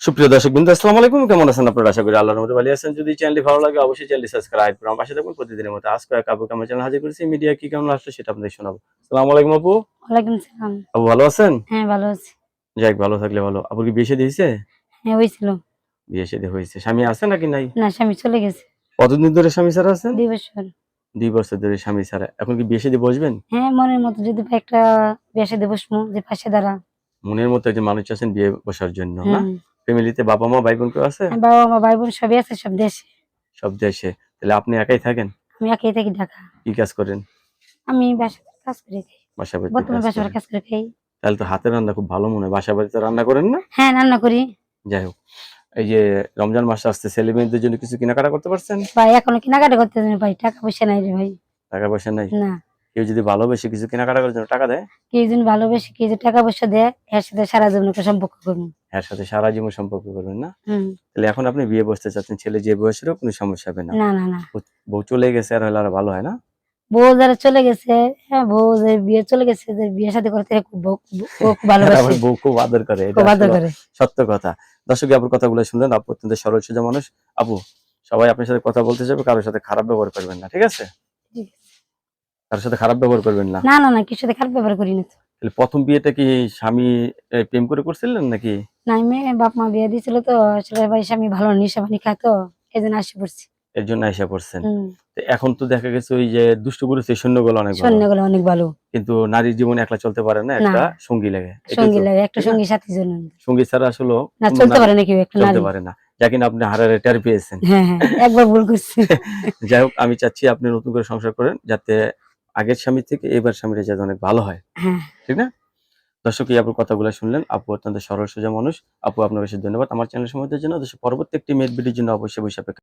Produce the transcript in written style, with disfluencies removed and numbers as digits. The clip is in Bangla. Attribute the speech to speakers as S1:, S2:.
S1: সুপ্রিয় দর্শকবৃন্দ, আসসালামু আলাইকুম। কেমন আছেন আপনারা? আশা করি আল্লাহর রহমতে ভালো আছেন। যদি চ্যানেলটি ভালো লাগে অবশ্যই চ্যানেলটি সাবস্ক্রাইব করুন। পাশে থাকুন প্রতিদিনের মতো। আজকে এক আপুকে আমার চ্যানেলে হাজির করেছি। মিডিয়া কি কেমন আসলো সেটা আপনাদের শোনাবো। আসসালামু আলাইকুম আপু।
S2: ওয়ালাইকুম সালাম।
S1: আপু ভালো আছেন?
S2: হ্যাঁ, ভালো আছি।
S1: যাক, ভালো থাকলে ভালো। আপুর কি বিয়ে শাদী হইছে?
S2: হ্যাঁ, হইছিল।
S1: বিয়ে শাদী হয়েছে। স্বামী আছে নাকি নাই?
S2: না, স্বামী চলে গেছে।
S1: কতদিন ধরে স্বামী ছাড়া আছেন?
S2: ২ বছর।
S1: 2 বছর ধরে স্বামী ছাড়া। এখন কি বিয়ে শাদী বসবেন?
S2: হ্যাঁ, মনের মতো যদি পাই একটা বিয়ে শাদী বসমু যে পাশে দাঁড়া।
S1: মনের মতো একজন মানুষ আছেন বিয়ে বসার জন্য, না?
S2: হুম।
S1: ফ্যামিলিতে বাবা মা ভাই বোন কেউ আছে?
S2: হ্যাঁ, বাবা-মা, ভাই-বোন সবই আছে সব দেশে।
S1: সব দেশে। তাহলে আপনি একাই থাকেন?
S2: আমি একাই থাকি ঢাকা।
S1: কি কাজ করেন?
S2: আমি বাসায় কাজ করে খাই।
S1: বাসা বাড়িতে
S2: বর্তমানে
S1: কাজ
S2: বাসায়
S1: করেন?
S2: কাজ করে খাই।
S1: তাহলে তো হাতের রান্না খুব ভালো মনে হয়। বাসা বাড়িতে রান্না করেন না?
S2: হ্যাঁ, রান্না করি।
S1: যাই হোক, এই যে রমজান মাস আসছে, ছেলে মেয়েদের জন্য কিছু কেনাকাটা করতে পারছেন?
S2: ভাই এখনো কেনাকাটা করতেছি না ভাই। টাকা পয়সা নাই রে ভাই।
S1: টাকা পয়সা নাই?
S2: না।
S1: কেউ যদি ভালোবেসে কিছু কেনাকাটা করার জন্য টাকা দেয়,
S2: কেউ যদি ভালোবেসে কেউ যদি টাকা পয়সা দেয় এর সাথে সারা জীবন একটা সম্পর্ক করবো।
S1: এর সাথে সারা জীবন সম্পর্ক করবেন, না?
S2: হুম।
S1: তাহলে এখন আপনি বিয়ে বসতে চাচ্ছেন, ছেলে যে বয়সেরও কোনো সমস্যা হবে না।
S2: না, না, না।
S1: বউ চলে গেছে আর হলে আরো ভালো হয়, না?
S2: বউ যারা চলে গেছে, হ্যাঁ বউ যে বিয়ে চলে গেছে, যে বিয়ে শাদী করতে খুব বউ খুব
S1: আর আমার
S2: ভালোবাসে,
S1: বউ খুব আদর করে, এটা
S2: খুব আদর
S1: আসলে
S2: করে।
S1: সত্য কথা। দর্শক আপুর কথাগুলো শুনলেন। আপু অত্যন্ত সরল সোজা মানুষ। আপু, সবাই আপনার সাথে কথা বলতে যাবে, কারোর সাথে খারাপ ব্যবহার করবেন না, ঠিক আছে?
S2: ঠিক আছে।
S1: কারোর সাথে খারাপ ব্যবহার করবেন না।
S2: না, না, না, কিছু সাথে খারাপ ব্যবহার করি না তো।
S1: তাহলে প্রথম বিয়েটা কি স্বামী প্রেম করে করছিলেন নাকি?
S2: না, মেয়ে বাপ মা বিয়ে দিয়েছিল তো আসলে ভাই স্বামী ভালো নেশা পানি খায় তো এই জন্য আসে পড়ছি।
S1: এর জন্য আইসা পড়ছেন?
S2: হুম।
S1: তো এখন তো দেখা গেছে ওই যে দুষ্ট গুরুত্ব সৈন্যগুলো অনেক ভালো,
S2: সৈন্যগুলো অনেক ভালো।
S1: কিন্তু নারীর জীবনে একলা চলতে পারে না,
S2: না,
S1: একটা সঙ্গী লাগে, এটাই
S2: সঙ্গী
S1: তো,
S2: লাগে একটা
S1: ঠিক না?
S2: সঙ্গী সাথী জন্য।
S1: সঙ্গী ছাড়া আসলে
S2: না,
S1: কোনো
S2: চলতে
S1: নারী
S2: পারে না কেউ একটা
S1: চলতে
S2: নারী।
S1: পারে না, যা কিনা আপনি হারারে টের পেয়েছেন।
S2: হ্যাঁ, হ্যাঁ, একবার ভুল করছি।
S1: যাই হোক, আমি চাচ্ছি আপনি নতুন করে সংসার করেন, যাতে আগের স্বামী থেকে এবার স্বামীটা যাতে অনেক ভালো হয়,
S2: হ্যাঁ।
S1: ঠিক না? দর্শক, এই আপুর কথাগুলো শুনলেন। আপু অত্যন্ত সরল সোজা মানুষ। আপু আপনার কাছে ধন্যবাদ আমার চ্যানেল সময়ের জন্য। পরবর্তী একটি মেড ভিডিওর জন্য অবশ্যই বসে